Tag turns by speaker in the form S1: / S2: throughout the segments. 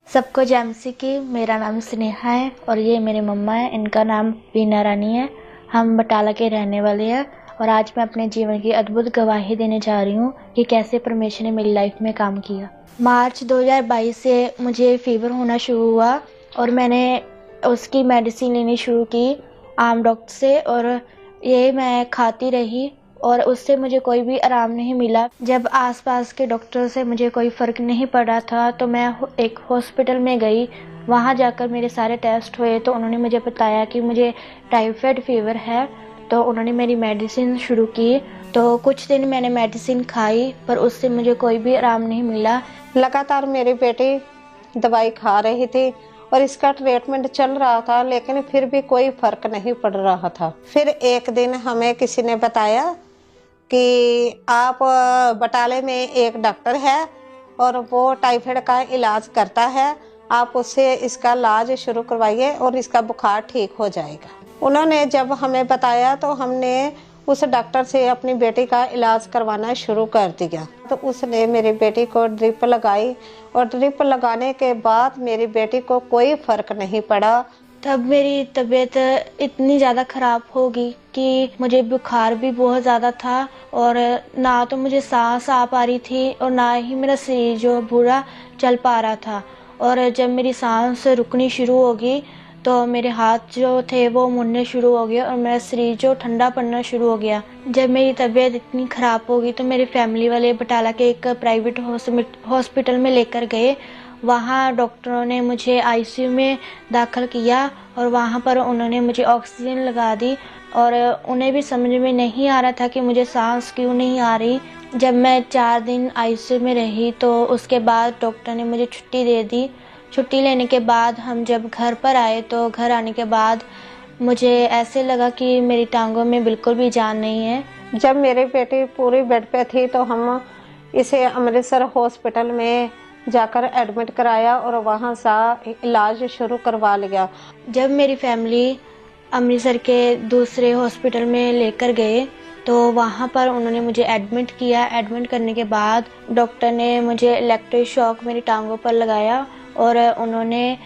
S1: सबको जैमसी की। मेरा नाम स्नेहा है और ये मेरी मम्मा है, इनका नाम बीना रानी है। हम बटाला के रहने वाले हैं और आज मैं अपने जीवन की अद्भुत गवाही देने जा रही हूँ कि कैसे परमेश्वर ने मेरी लाइफ में काम किया। मार्च 2022 से मुझे फीवर होना शुरू हुआ और मैंने उसकी मेडिसिन लेनी शुरू की आम डॉक्टर से, और ये मैं खाती रही और उससे मुझे कोई भी आराम नहीं मिला। जब आसपास के डॉक्टर से मुझे कोई फ़र्क नहीं पड़ा था तो मैं एक हॉस्पिटल में गई। वहाँ जाकर मेरे सारे टेस्ट हुए तो उन्होंने मुझे बताया कि मुझे टाइफाइड फीवर है। तो उन्होंने मेरी मेडिसिन शुरू की। तो कुछ दिन मैंने मेडिसिन खाई पर उससे मुझे कोई भी आराम नहीं मिला।
S2: लगातार मेरी बेटी दवाई खा रही थी और इसका ट्रीटमेंट चल रहा था, लेकिन फिर भी कोई फर्क नहीं पड़ रहा था। फिर एक दिन हमें किसी ने बताया कि आप बटाले में एक डॉक्टर है और वो टाइफाइड का इलाज करता है, आप उससे इसका इलाज शुरू करवाइए और इसका बुखार ठीक हो जाएगा। उन्होंने जब हमें बताया तो हमने उस डॉक्टर से अपनी बेटी का इलाज करवाना शुरू कर दिया। तो उसने मेरी बेटी को ड्रिप लगाई और ड्रिप लगाने के बाद मेरी बेटी को कोई फर्क नहीं पड़ा।
S1: तब मेरी तबीयत इतनी ज़्यादा ख़राब हो गई कि मुझे बुखार भी बहुत ज़्यादा था और ना तो मुझे सांस आ पा रही थी और ना ही मेरा शरीर जो पूरा चल पा रहा था। और जब मेरी सांस रुकनी शुरू हो गई तो मेरे हाथ जो थे वो मुड़ने शुरू हो गए और मेरा शरीर जो ठंडा पड़ना शुरू हो गया। जब मेरी तबीयत इतनी ख़राब हो गई तो मेरी फैमिली वाले बटाला के एक प्राइवेट हॉस्पिटल में लेकर गए। वहाँ डॉक्टरों ने मुझे आईसीयू में दाखिल किया और वहाँ पर उन्होंने मुझे ऑक्सीजन लगा दी और उन्हें भी समझ में नहीं आ रहा था कि मुझे सांस क्यों नहीं आ रही। जब मैं 4 दिन आईसीयू में रही तो उसके बाद डॉक्टर ने मुझे छुट्टी दे दी। छुट्टी लेने के बाद हम जब घर पर आए तो घर आने के बाद मुझे ऐसे लगा कि मेरी टांगों में बिल्कुल भी जान नहीं है।
S2: जब मेरी बेटी पूरी बेड पे थी तो हम इसे अमृतसर हॉस्पिटल में जाकर एडमिट कराया और वहाँ से इलाज शुरू करवा लिया।
S1: जब मेरी फैमिली अमृतसर के दूसरे हॉस्पिटल में लेकर गए तो वहाँ पर उन्होंने मुझे एडमिट किया। एडमिट करने के बाद डॉक्टर ने मुझे इलेक्ट्रिक शॉक मेरी टांगों पर लगाया और उन्होंने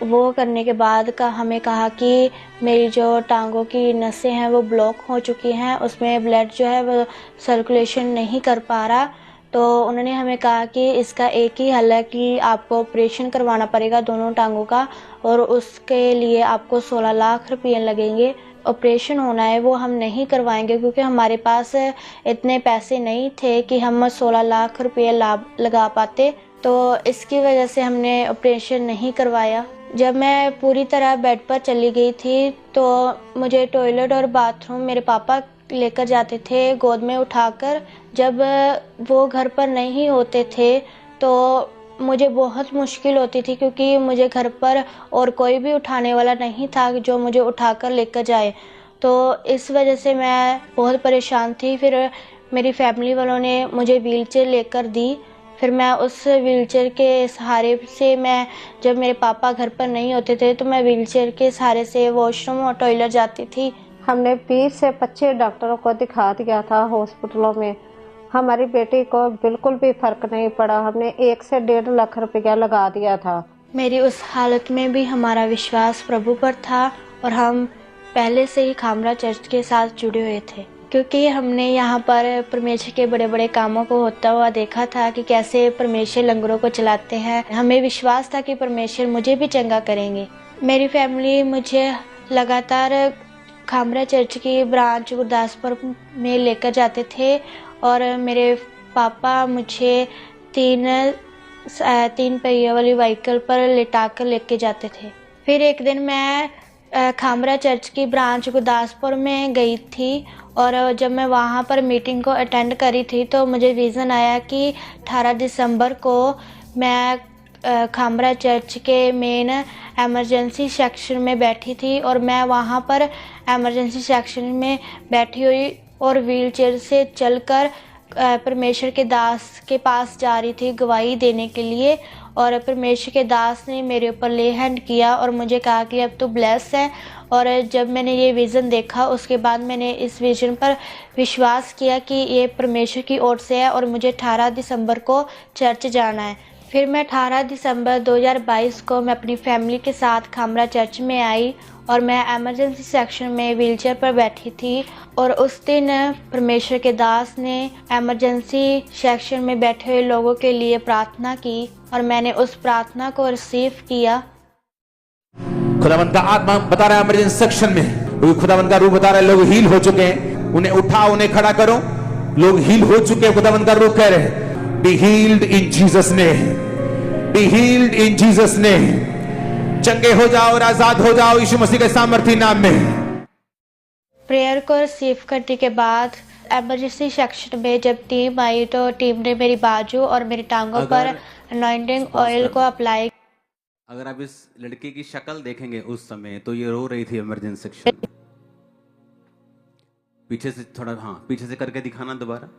S1: वो करने के बाद हमें कहा कि मेरी जो टांगों की नसें हैं वो ब्लॉक हो चुकी हैं, उसमें ब्लड जो है वो सर्कुलेशन नहीं कर पा रहा। तो उन्होंने हमें कहा कि इसका एक ही हल है कि आपको ऑपरेशन करवाना पड़ेगा दोनों टांगों का और उसके लिए आपको 16 लाख रुपये लगेंगे। ऑपरेशन होना है वो हम नहीं करवाएंगे क्योंकि हमारे पास इतने पैसे नहीं थे कि हम 16 लाख रुपये लगा पाते। तो इसकी वजह से हमने ऑपरेशन नहीं करवाया। जब मैं पूरी तरह बेड पर चली गई थी तो मुझे टॉयलेट और बाथरूम मेरे पापा लेकर जाते थे गोद में उठाकर। जब वो घर पर नहीं होते थे तो मुझे बहुत मुश्किल होती थी क्योंकि मुझे घर पर और कोई भी उठाने वाला नहीं था जो मुझे उठाकर लेकर जाए। तो इस वजह से मैं बहुत परेशान थी। फिर मेरी फैमिली वालों ने मुझे व्हीलचेयर लेकर दी। फिर मैं उस व्हीलचेयर के सहारे से मैं जब मेरे पापा घर पर नहीं होते थे तो मैं व्हीलचेयर के सहारे से वॉशरूम और टॉयलेट जाती थी।
S2: हमने 20 से 25 डॉक्टरों को दिखा दिया था हॉस्पिटलों में, हमारी बेटी को बिल्कुल भी फर्क नहीं पड़ा। हमने 1 से 1.5 लाख रुपया लगा दिया था।
S1: मेरी उस हालत में भी हमारा विश्वास प्रभु पर था और हम पहले से ही खामरा चर्च के साथ जुड़े हुए थे क्योंकि हमने यहाँ पर परमेश्वर के बड़े बड़े कामों को होता हुआ देखा था कि कैसे परमेश्वर लंगरों को चलाते हैं। हमें विश्वास था कि परमेश्वर मुझे भी चंगा करेंगे। मेरी फैमिली मुझे लगातार खामरा चर्च की ब्रांच गुरदासपुर में लेकर जाते थे और मेरे पापा मुझे तीन पहिए वाली व्हीकल पर लिटाकर लेके जाते थे। फिर एक दिन मैं खामरा चर्च की ब्रांच गुरदासपुर में गई थी और जब मैं वहाँ पर मीटिंग को अटेंड करी थी तो मुझे विज़न आया कि 18 दिसंबर को मैं खामरा चर्च के मेन एमरजेंसी सेक्शन में बैठी थी और मैं वहाँ पर एमरजेंसी सेक्शन में बैठी हुई और व्हीलचेयर से चलकर परमेश्वर के दास के पास जा रही थी गवाही देने के लिए। और परमेश्वर के दास ने मेरे ऊपर ले हैंड किया और मुझे कहा कि अब तो ब्लेस है। और जब मैंने ये विज़न देखा उसके बाद मैंने इस विज़न पर विश्वास किया कि ये परमेश्वर की ओर से है और मुझे 18 दिसंबर को चर्च जाना है। फिर मैं 18 दिसंबर 2022 को मैं अपनी फैमिली के साथ खामरा चर्च में आई और मैं एमरजेंसी सेक्शन में व्हीलचेयर पर बैठी थी और उस दिन परमेश्वर के दास ने एमरजेंसी सेक्शन में बैठे हुए लोगों के लिए प्रार्थना की और मैंने उस प्रार्थना को रिसीव किया।
S3: खुदावंद का आत्मा बता रहा है इमरजेंसी सेक्शन में, खुदावंद का रूह बता रहा है लोग हील हो चुके हैं, उन्हें उठाओ, उन्हें खड़ा करो, लोग हील हो चुके हैं। खुदावंद का रूह कह रहे हैं be healed in Jesus name, be healed in Jesus name. चंगे हो जाओ और आजाद हो जाओ यीशु मसीह के सामर्थी नाम में।
S1: प्रेयर को रिसीव करने के बाद एमरजेंसी सेक्शन में जब टीम आई तो टीम ने मेरी बाजू और मेरी टांगों पर अनॉइंटिंग ऑयल को अप्लाई।
S4: अगर आप इस लड़की की शक्ल देखेंगे उस समय तो ये रो रही थी इमरजेंसी सेक्शन। पीछे से थोड़ा, हाँ पीछे से करके दिखाना दोबारा,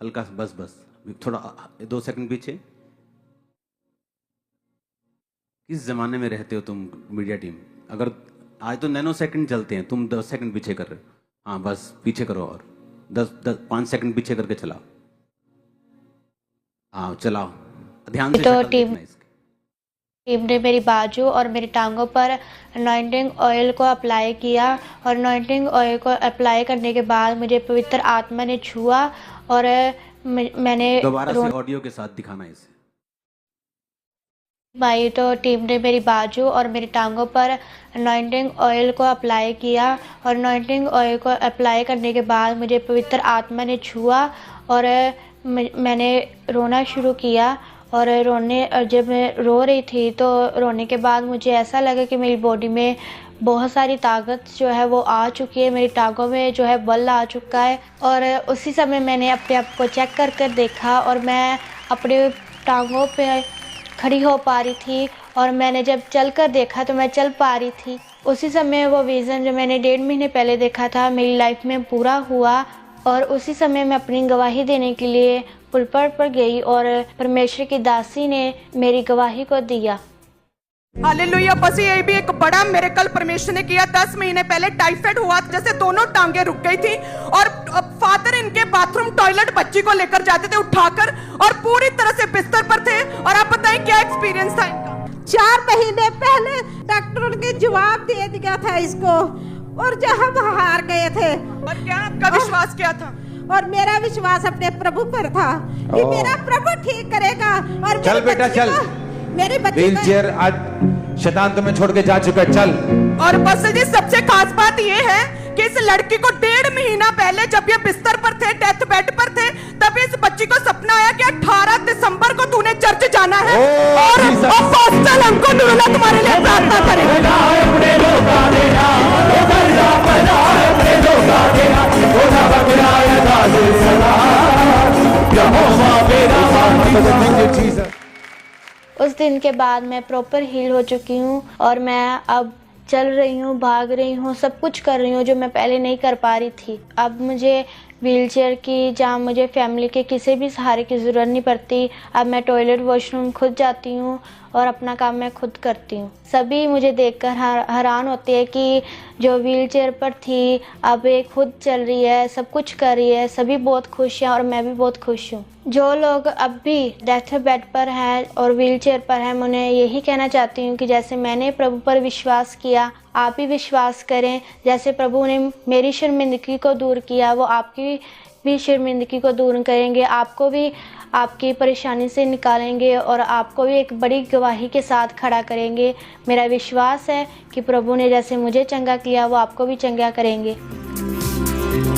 S4: हल्का बस बस थोड़ा 2 सेकंड पीछे। किस जमाने में रहते हो तुम मीडिया टीम? अगर आज तो नैनो सेकंड चलते हैं, तुम 10 सेकंड पीछे कर रहे हो। हाँ बस पीछे करो और 5 सेकंड पीछे करके चलाओ। हाँ चलाओ, ध्यान से
S1: तो
S4: शक्ल देखना इसकी।
S1: टीम ने मेरी बाजू और मेरी टांगों पर अनॉइंटिंग ऑयल को अप्लाई किया और अनॉइंटिंग ऑयल को अप्लाई करने के बाद मुझे पवित्र आत्मा ने छुआ और मैंने
S4: दोबारा से ऑडियो के साथ दिखाना इसे।
S1: भाई तो टीम ने मेरी बाजू और मेरी टांगों पर अनॉइंटिंग ऑयल को अप्लाई किया और अनॉइंटिंग ऑयल को अप्लाई करने के बाद मुझे पवित्र आत्मा ने छुआ और मैंने रोना शुरू किया और जब मैं रो रही थी तो रोने के बाद मुझे ऐसा लगा कि मेरी बॉडी में बहुत सारी ताकत जो है वो आ चुकी है, मेरी टांगों में जो है बल आ चुका है। और उसी समय मैंने अपने आप को चेक कर देखा और मैं अपने टांगों पे खड़ी हो पा रही थी और मैंने जब चल कर देखा तो मैं चल पा रही थी। उसी समय वो विज़न जो मैंने 1.5 महीने पहले देखा था मेरी लाइफ में पूरा हुआ और उसी समय मैं अपनी गवाही देने के लिए पुलपट पर गई और परमेश्वर की दासी ने मेरी गवाही को दिया।
S5: हालेलुया। बस ये भी एक बड़ा मिरेकल परमेश्वर ने किया। 10 महीने पहले टाइफाइड हुआ, जैसे दोनों टांगे रुक गई थी और फादर इनके बाथरूम टॉयलेट बच्ची को लेकर जाते थे उठाकर और पूरी तरह से बिस्तर पर थे। और आप बताएं क्या एक्सपीरियंस था इनका?
S2: 4 महीने पहले डॉक्टर ने जवाब दे दिया था इसको और जब हम हार गए थे।
S5: और क्या आपका विश्वास क्या था?
S2: और मेरा विश्वास अपने प्रभु पर था कि मेरा प्रभु ठीक करेगा। और
S3: चल बेटा चल,
S2: मेरे बच्चे
S3: व्हील चेयर आज शैतान तुम्हें छोड़ के जा चुका है, चल।
S5: और बस जी सबसे खास बात ये है कि इस लड़की को 1.5 महीना पहले जब ये बिस्तर पर थे, डेथ बेड पर थे, तब इस बच्ची को सपना आया कि 18 दिसंबर को तूने चर्च जाना है और अपोस्टल हमको मिला तुम्हारे लिए प्रार्थना करेगा।
S1: उस दिन के बाद मैं प्रॉपर हील हो चुकी हूँ और मैं अब चल रही हूँ, भाग रही हूँ, सब कुछ कर रही हूँ जो मैं पहले नहीं कर पा रही थी। अब मुझे व्हीलचेयर की, जहाँ मुझे फैमिली के किसी भी सहारे की ज़रूरत नहीं पड़ती। अब मैं टॉयलेट वॉशरूम खुद जाती हूँ और अपना काम मैं खुद करती हूँ। सभी मुझे देखकर हैरान होते हैं कि जो व्हीलचेयर पर थी अब ये खुद चल रही है, सब कुछ कर रही है। सभी बहुत खुश हैं और मैं भी बहुत खुश हूँ। जो लोग अब भी डेथ बेड पर हैं और व्हीलचेयर पर हैं, मैं उन्हें यही कहना चाहती हूँ कि जैसे मैंने प्रभु पर विश्वास किया, आप भी विश्वास करें। जैसे प्रभु ने मेरी शर्मिंदगी को दूर किया, वो आपकी भी शर्मिंदगी को दूर करेंगे, आपको भी आपकी परेशानी से निकालेंगे और आपको भी एक बड़ी गवाही के साथ खड़ा करेंगे। मेरा विश्वास है कि प्रभु ने जैसे मुझे चंगा किया वो आपको भी चंगा करेंगे।